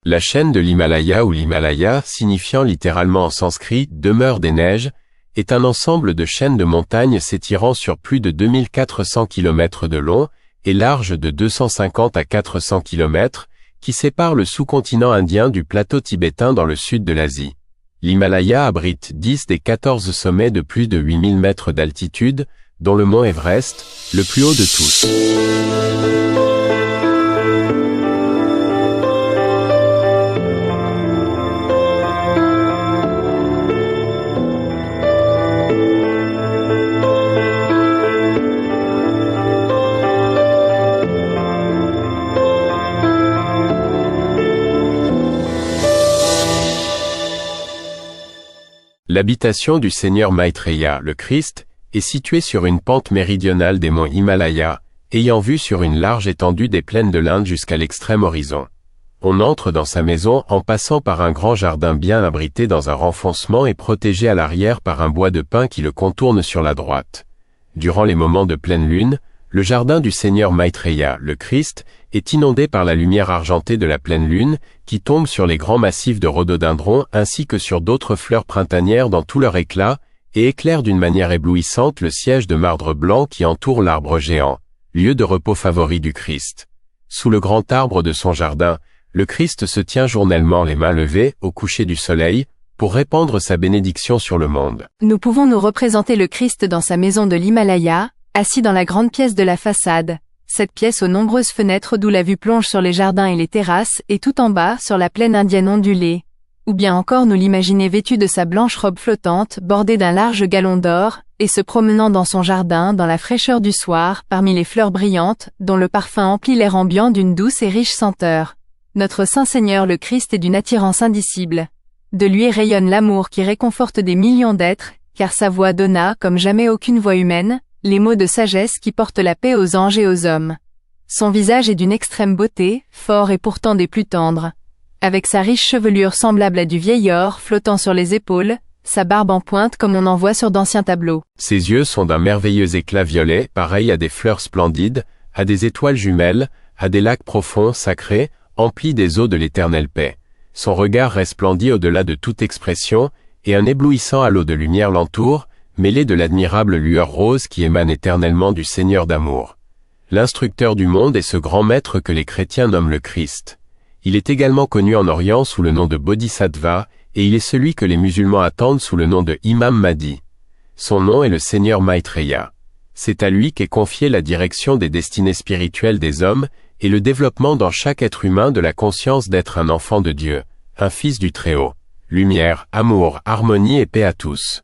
La chaîne de l'Himalaya ou l'Himalaya, signifiant littéralement en sanskrit « demeure des neiges », est un ensemble de chaînes de montagnes s'étirant sur plus de 2400 km de long et large de 250 à 400 km, qui sépare le sous-continent indien du plateau tibétain dans le sud de l'Asie. L'Himalaya abrite 10 des 14 sommets de plus de 8000 mètres d'altitude, dont le mont Everest, le plus haut de tous. L'habitation du Seigneur Maitreya, le Christ, est située sur une pente méridionale des monts Himalaya, ayant vue sur une large étendue des plaines de l'Inde jusqu'à l'extrême horizon. On entre dans sa maison en passant par un grand jardin bien abrité dans un renfoncement et protégé à l'arrière par un bois de pin qui le contourne sur la droite. Durant les moments de pleine lune, le jardin du Seigneur Maitreya, le Christ, est inondé par la lumière argentée de la pleine lune, qui tombe sur les grands massifs de rhododendrons ainsi que sur d'autres fleurs printanières dans tout leur éclat, et éclaire d'une manière éblouissante le siège de marbre blanc qui entoure l'arbre géant, lieu de repos favori du Christ. Sous le grand arbre de son jardin, le Christ se tient journellement les mains levées au coucher du soleil, pour répandre sa bénédiction sur le monde. Nous pouvons nous représenter le Christ dans sa maison de l'Himalaya, assis dans la grande pièce de la façade, cette pièce aux nombreuses fenêtres d'où la vue plonge sur les jardins et les terrasses et tout en bas sur la plaine indienne ondulée. Ou bien encore nous l'imaginer vêtu de sa blanche robe flottante bordée d'un large galon d'or, et se promenant dans son jardin dans la fraîcheur du soir parmi les fleurs brillantes dont le parfum emplit l'air ambiant d'une douce et riche senteur. Notre Saint Seigneur le Christ est d'une attirance indicible. De lui rayonne l'amour qui réconforte des millions d'êtres, car sa voix donna, comme jamais aucune voix humaine, les mots de sagesse qui portent la paix aux anges et aux hommes. Son visage est d'une extrême beauté, fort et pourtant des plus tendres. Avec sa riche chevelure semblable à du vieil or flottant sur les épaules, sa barbe en pointe comme on en voit sur d'anciens tableaux. Ses yeux sont d'un merveilleux éclat violet, pareil à des fleurs splendides, à des étoiles jumelles, à des lacs profonds, sacrés, emplis des eaux de l'éternelle paix. Son regard resplendit au-delà de toute expression, et un éblouissant halo de lumière l'entoure, mêlé de l'admirable lueur rose qui émane éternellement du Seigneur d'amour. L'instructeur du monde est ce grand maître que les chrétiens nomment le Christ. Il est également connu en Orient sous le nom de Bodhisattva, et il est celui que les musulmans attendent sous le nom de Imam Mahdi. Son nom est le Seigneur Maitreya. C'est à lui qu'est confiée la direction des destinées spirituelles des hommes et le développement dans chaque être humain de la conscience d'être un enfant de Dieu, un fils du Très-Haut. Lumière, amour, harmonie et paix à tous.